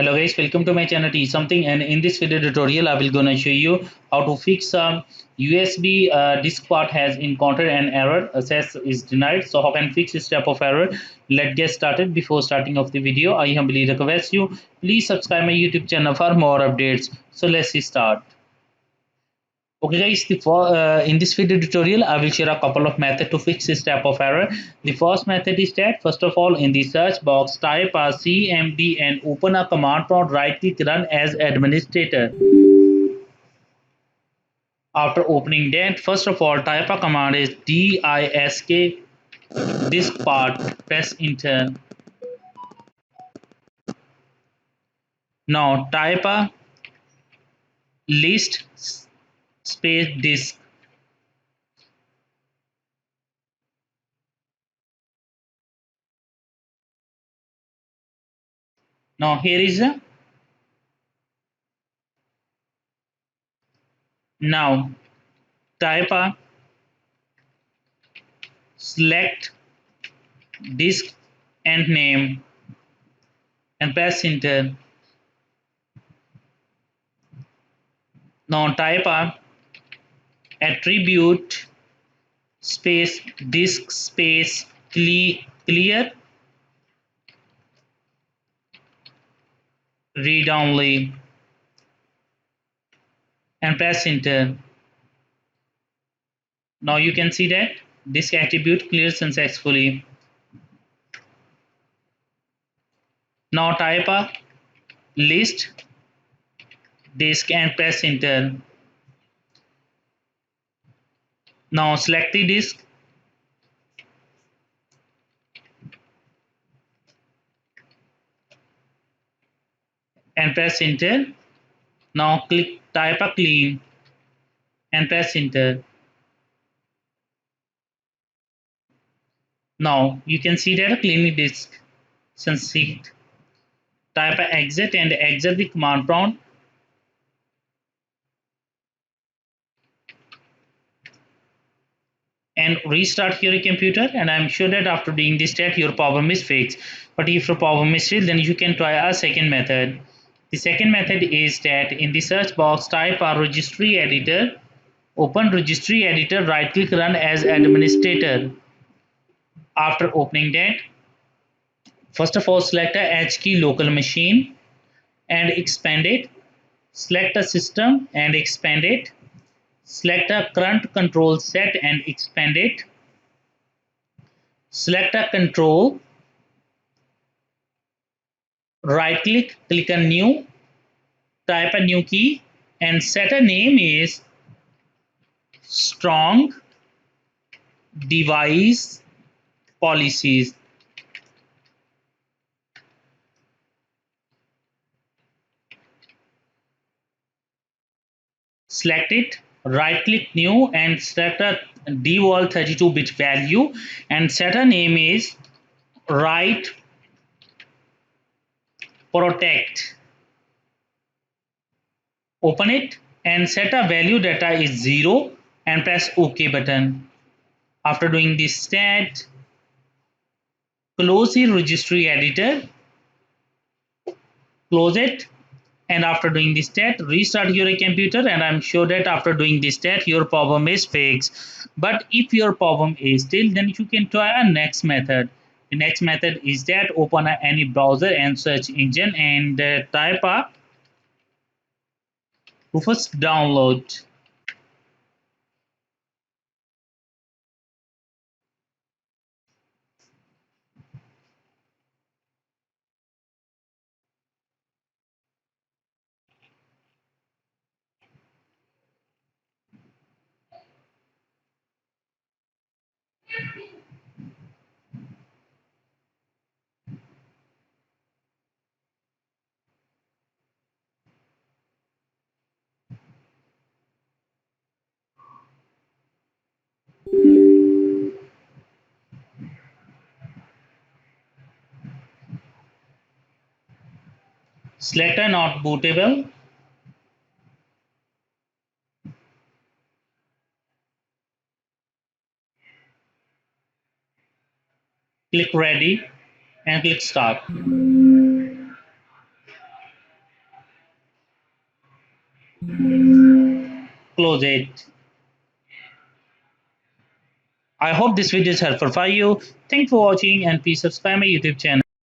Hello guys, welcome to my channel T something, and in this video tutorial I will gonna show you how to fix a USB disk part has encountered an error, access is denied. So how can fix this type of error? Let's get started. Before starting of the video, I humbly request you please subscribe my YouTube channel for more updates. So let's start. Okay guys, in this video tutorial I will share a couple of methods to fix this type of error. The first method is that first of all in the search box type a cmd and open a command prompt, right click run as administrator. After opening that, first of all type a command is diskpart, press enter. Now type a list space disk. Now here is a now type a select disk and name and press enter. Now type a attribute space disk space clear read only and press enter. Now you can see that disk attribute clears successfully. Now type a list disk and press enter. Now select the disk and press enter. Now click type a clean and press enter. Now you can see that a clean disk succeed. Type a exit and exit the command prompt and restart your computer, and I'm sure that after doing this step your problem is fixed. But if your problem is still, then you can try a second method. The second method is that in the search box type a registry editor, open registry editor, right click run as administrator. After opening that, first of all select a H key local machine and expand it, select a system and expand it, select a current control set and expand it, select a control, right click, click on new, type a new key and set a name is strong device policies. Select it, right click new and select a deval 32-bit value and set a name is right protect. Open it and set a value data is 0 and press OK button. After doing this step, close the registry editor, close it, and after doing this step restart your computer, and I'm sure that after doing this step your problem is fixed. But if your problem is still, then you can try a next method. The next method is that open any browser and search engine and type a first download. Select a not bootable, click ready and click start. Close it. I hope this video is helpful for you. Thanks for watching and please subscribe my YouTube channel.